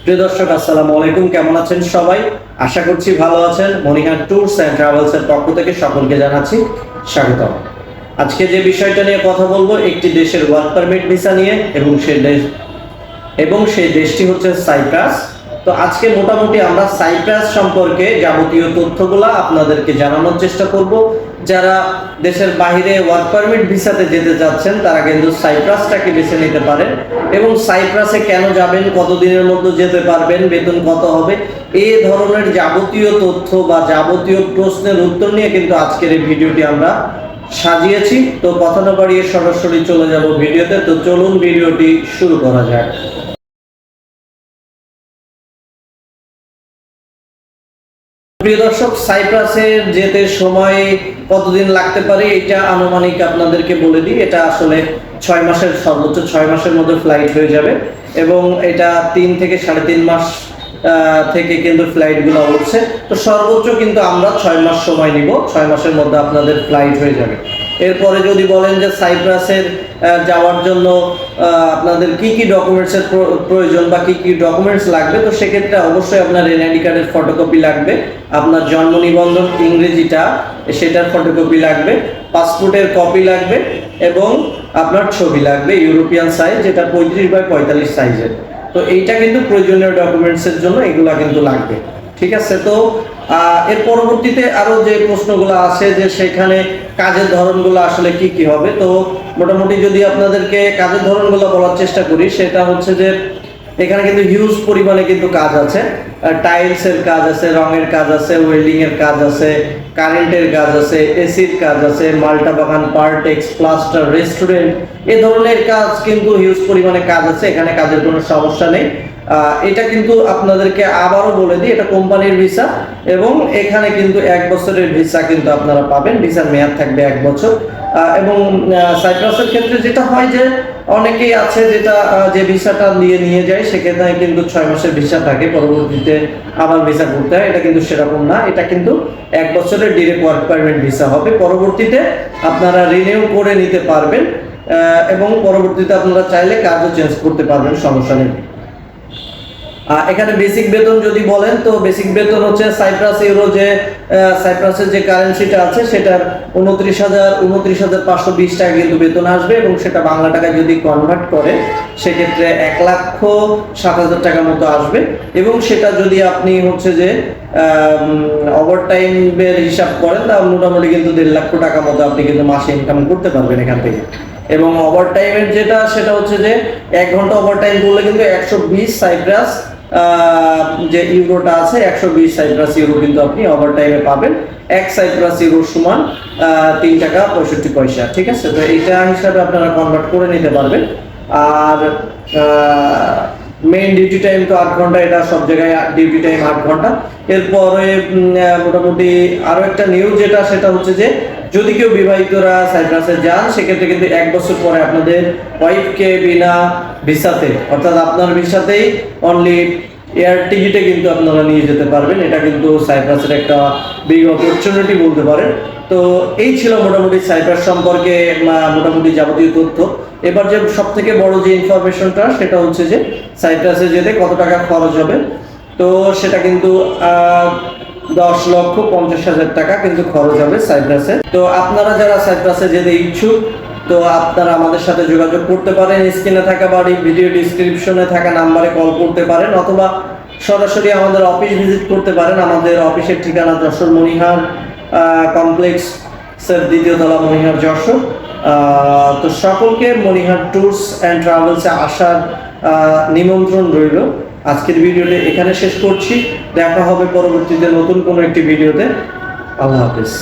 প্রিয় দর্শক, আসসালামু আলাইকুম। কেমন আছেন সবাই? আশা করছি ভালো আছেন। মনিহার ট্যুরস অ্যান্ড ট্রাভেলস এর পক্ষ থেকে সকলকে জানাচ্ছি স্বাগতম। আজকে যে বিষয়টা নিয়ে কথা বলবো, একটি দেশের ওয়ার্ক পারমিট ভিসা নিয়ে, এবং সেই দেশটি হচ্ছে সাইপ্রাস। তো আজকে মোটামুটি আমরা সাইপ্রাস সম্পর্কে যাবতীয় তথ্যগুলো আপনাদেরকে জানানোর চেষ্টা করব। যারা দেশের বাইরে ওয়ার্ক পারমিট ভিসাতে যেতে যাচ্ছেন তারা কিন্তু সাইপ্রাসটাকে বেছে নিতে পারেন, এবং সাইপ্রাসে কেন যাবেন, কতদিনের মধ্যে যেতে পারবেন, বেতন কত হবে, এই ধরনের যাবতীয় তথ্য বা যাবতীয় প্রশ্নের উত্তর নিয়ে কিন্তু আজকের এই ভিডিওটি আমরা সাজিয়েছি। তো কথা না বাড়িয়ে সরাসরি চলে যাব ভিডিওতে। তো চলুন ভিডিওটি শুরু করা যাক। প্রিয় দর্শক, সাইপ্রাসে যেতে সময় কতদিন লাগতে পারে এটা আনুমানিক আপনাদেরকে বলে দিই। এটা আসলে 6 মাসের, সর্বোচ্চ 6 মাসের মধ্যে ফ্লাইট হয়ে যাবে, এবং এটা 3 থেকে 3.5 মাস থেকে কিন্তু ফ্লাইটগুলো উঠছে। তো সর্বোচ্চ কিন্তু আমরা 6 মাস সময় নিব, 6 মাসের মধ্যে আপনাদের ফ্লাইট হয়ে যাবে। এরপরে যদি বলেন যে সাইপ্রাসের যাওয়ার জন্য আপনাদের কি কি ডকুমেন্টসের প্রয়োজন বা কি কি ডকুমেন্টস লাগবে, তো সেক্ষেত্রে অবশ্যই আপনার এনআইডি কার্ডের ফটোকপি লাগবে, আপনার জন্ম নিবন্ধন ইংরেজিটা সেটার ফটোকপি লাগবে, পাসপোর্টের কপি লাগবে, এবং আপনার ছবি লাগবে ইউরোপিয়ান সাইজ, যেটা 35x45 সাইজের। তো এইটা কিন্তু প্রয়োজনীয় ডকুমেন্টসের জন্য এগুলা কিন্তু লাগবে। ঠিক আছে। তো এর পরবর্তীতে আরো যে প্রশ্নগুলো আছে যে সেখানে কাজের ধরনগুলো আসলে কি কি হবে, তো মোটামুটি যদি আপনাদেরকে কাজের ধরনগুলো বলার চেষ্টা করি, সেটা হচ্ছে যে এখানে কিন্তু হিউজ পরিমাণে কিন্তু কাজ আছে। টাইলসের কাজ আছে, রঙের কাজ আছে, ওয়েল্ডিং এর কাজ আছে, কারেন্টের কাজ আছে, এসির কাজ আছে, মাল্টা বাগান, পার্টেক্স, প্লাস্টার, রেস্টুরেন্ট, এই ধরনের কাজ কিন্তু হিউজ পরিমাণে কাজ আছে। এখানে কাজের কোনো সমস্যা নেই। এটা কিন্তু আপনাদেরকে আবারও বলে দিই, এটা কোম্পানির ভিসা, এবং এখানে কিন্তু 1 বছরের ভিসা কিন্তু আপনারা পাবেন। ভিসার মেয়াদ থাকবে 1 বছর। এবং সাইপ্রাসের ক্ষেত্রে যেটা হয় যে অনেকেই আছে যেটা যে ভিসাটা নিয়ে যায়, সেক্ষেত্রে কিন্তু 6 মাসের ভিসা থাকে, পরবর্তীতে আবার ভিসা করতে হয়। এটা কিন্তু সেরকম না, এটা কিন্তু 1 বছরের ডিরেক্ট ওয়ার্ক পারমিট ভিসা হবে। পরবর্তীতে আপনারা রিনিউ করে নিতে পারবেন, এবং পরবর্তীতে আপনারা চাইলে কাজও চেঞ্জ করতে পারবেন, সমস্যা নেই। এখানে বেসিক বেতন যদি বলেন, তো বেসিক বেতন হচ্ছে সাইপ্রাস ইউরো, যে সাইপ্রাসের যে কারেন্সিটা আছে সেটার 29,520 টাকা কিন্তু বেতন আসবে, এবং সেটা বাংলা টাকায় যদি কনভার্ট করে সেক্ষেত্রে 1,07,000 টাকা মতো আসবে। এবং সেটা যদি আপনি হচ্ছে যে ওভারটাইমের হিসাব করেন, তাহলে মোটামুটি কিন্তু 1.5 লাখ টাকা মতো আপনি কিন্তু মাসে ইনকাম করতে পারবেন এখান থেকে। এবং ওভারটাইমের যেটা সেটা হচ্ছে যে 1 ঘন্টা ওভারটাইম করলে কিন্তু 120 সাইপ্রাস যে ইউরোটা আছে, 120 সাইপ্রাস ইউরো কিন্তু আপনি ওভারটাইমে পাবেন। 1 সাইপ্রাস ইউরো সমান 3 টাকা 65 পয়সা। ঠিক আছে। তো এইটা হিসাবে আপনারা কনভার্ট করে নিতে পারবেন। আর মেইন ডিউটি টাইম তো 8 ঘন্টা, এটা সব জায়গায় ডিউটি টাইম 8 ঘন্টা। এরপরে মোটামুটি আরো একটা নিউজ যেটা, সেটা হচ্ছে যে যদি কেউ বিবাহিতরা সাইপ্রাসে যান, সেক্ষেত্রে কিন্তু 1 বছর পরে আপনাদের ওয়াইফকে বিনা ভিসাতে, অর্থাৎ আপনার ভিসাতেই অনলি এয়ার টিকিটে কিন্তু আপনারা নিয়ে যেতে পারবেন। এটা কিন্তু সাইপ্রাসের একটা বিগ অপরচুনিটি বলতে পারেন। তো এই ছিল মোটামুটি সাইপ্রাস সম্পর্কে মোটামুটি যাবতীয় তথ্য। এবার যে সব থেকে বড় যে ইনফরমেশনটা, সেটা হচ্ছে যে সাইপ্রাসে যেতে কত টাকা খরচ হবে। তো সেটা কিন্তু 10,50,000 টাকা কিন্তু খরচ হবে সাইপ্রাসে। তো আপনারা যারা সাইপ্রাসে যেতে ইচ্ছুক, তো আপনারা আমাদের সাথে যোগাযোগ করতে পারেন। স্ক্রিনে থাকা বা ভিডিও ডিসক্রিপশনে থাকা নাম্বারে কল করতে পারেন, অথবা সরাসরি আমাদের অফিস ভিজিট করতে পারেন। আমাদের অফিসের ঠিকানা যশোর মনিহার কমপ্লেক্সের 2য় তলা, মনিহার, যশোর। তো সকলকে মনিহার ট্যুরস অ্যান্ড ট্রাভেলসে আসার নিমন্ত্রণ রইল। আজকের ভিডিওটি এখানে শেষ করছি। দেখা হবে পরবর্তীতে নতুন কোনো একটি ভিডিওতে। আল্লাহ হাফেজ।